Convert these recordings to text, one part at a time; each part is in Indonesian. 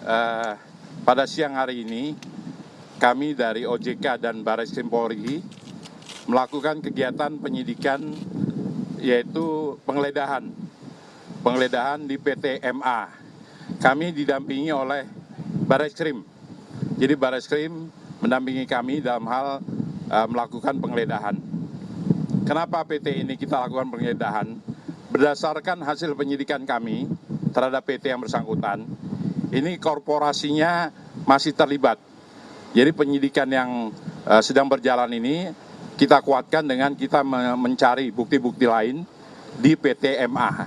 eh, pada siang hari ini kami dari OJK dan Barreskrim Polri melakukan kegiatan penyidikan yaitu penggeledahan di PT MA. Kami didampingi oleh Barreskrim. Jadi Barreskrim mendampingi kami dalam hal melakukan penggeledahan. Kenapa PT ini kita lakukan penggeledahan? Berdasarkan hasil penyidikan kami terhadap PT yang bersangkutan, ini korporasinya masih terlibat. Jadi penyidikan yang sedang berjalan ini kita kuatkan dengan kita mencari bukti-bukti lain di PT MA.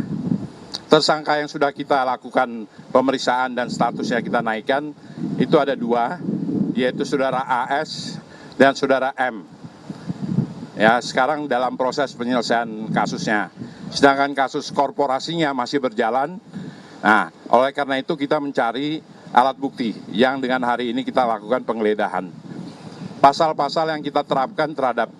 Tersangka yang sudah kita lakukan pemeriksaan dan statusnya kita naikkan itu ada 2, yaitu saudara AS dan saudara M. Ya, sekarang dalam proses penyelesaian kasusnya. Sedangkan kasus korporasinya masih berjalan. Nah, oleh karena itu kita mencari alat bukti yang dengan hari ini kita lakukan penggeledahan. Pasal-pasal yang kita terapkan terhadap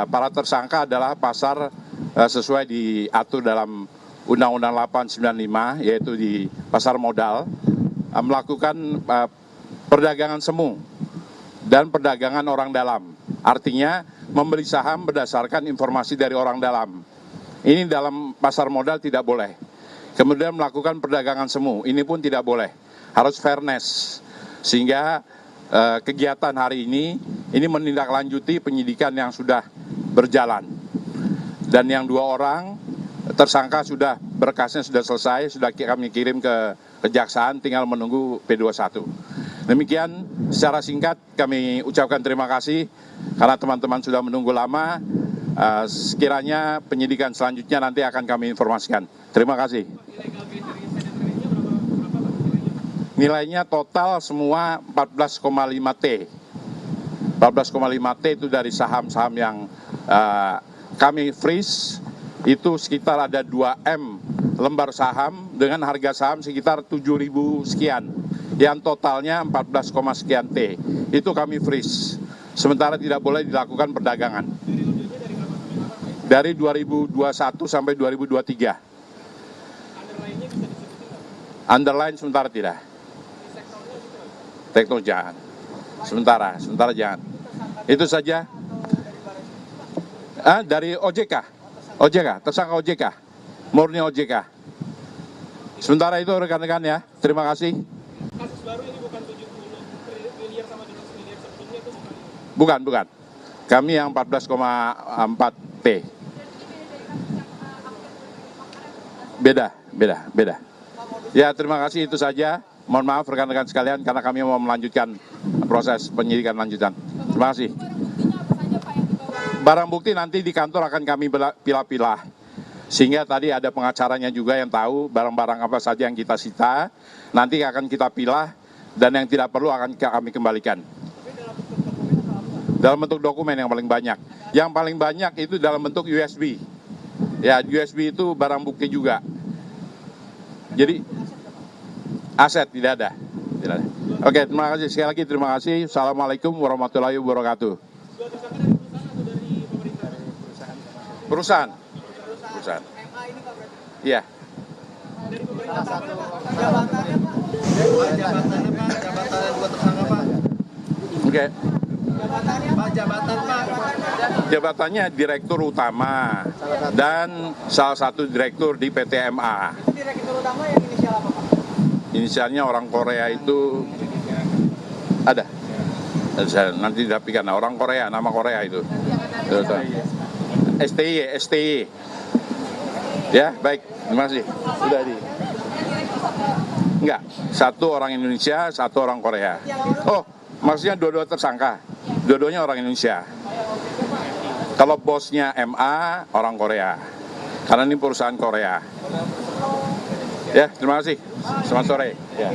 para tersangka adalah pasal sesuai diatur dalam Undang-Undang 895, yaitu di pasar modal, melakukan perdagangan semu dan perdagangan orang dalam. Artinya membeli saham berdasarkan informasi dari orang dalam. Ini dalam pasar modal tidak boleh. Kemudian melakukan perdagangan semu, ini pun tidak boleh. Harus fairness. Sehingga kegiatan hari ini menindaklanjuti penyidikan yang sudah berjalan. Dan yang 2 orang tersangka sudah berkasnya sudah selesai, sudah kami kirim ke kejaksaan, tinggal menunggu P21. Demikian secara singkat kami ucapkan terima kasih karena teman-teman sudah menunggu lama. Sekiranya penyidikan selanjutnya nanti akan kami informasikan. Terima kasih. Nilainya total semua 14,5 T. 14,5 T itu dari saham-saham yang kami freeze. Itu sekitar ada 2M lembar saham dengan harga saham sekitar 7.000 sekian. Yang totalnya 14, sekian T. Itu kami freeze. Sementara tidak boleh dilakukan perdagangan. Dari 2021 sampai 2023. Underline sementara tidak. Tekno jangan. Sementara jangan. Itu saja. Dari OJK, tersangka OJK, murni OJK. Sementara itu rekan-rekan ya, terima kasih. Kasus baru ini bukan 70 miliar sama 12 miliar sebelumnya itu bukan? Bukan. Kami yang 14,4 T. Beda. Ya, terima kasih, itu saja. Mohon maaf rekan-rekan sekalian karena kami mau melanjutkan proses penyidikan lanjutan. Terima kasih. Barang bukti nanti di kantor akan kami pilah-pilah. Sehingga tadi ada pengacaranya juga yang tahu barang-barang apa saja yang kita sita. Nanti akan kita pilah dan yang tidak perlu akan kami kembalikan. Dalam bentuk dokumen yang paling banyak. Yang paling banyak itu dalam bentuk USB. Ya, USB itu barang bukti juga. Jadi aset tidak ada. Oke, terima kasih sekali lagi. Terima kasih. Assalamualaikum warahmatullahi wabarakatuh. Perusahaan. MA ini Pak berarti? Iya. Dari pemerintah jabatannya Pak? Jabatannya Pak, jabatan buat tersangka Pak. Oke. Jabatannya Pak, jabatan Pak. Jabatannya direktur utama dan salah satu direktur di PT MA. Itu direktur utama yang inisial apa Pak? Inisialnya orang Korea itu ada. Nanti dirapikan orang Korea, nama Korea itu. STY. Ya, baik. Terima kasih. Sudah di. Enggak, satu orang Indonesia, satu orang Korea. Oh, maksudnya dua-dua tersangka. Dua-duanya orang Indonesia. Kalau bosnya MA, orang Korea. Karena ini perusahaan Korea. Ya, terima kasih. Selamat sore. Ya.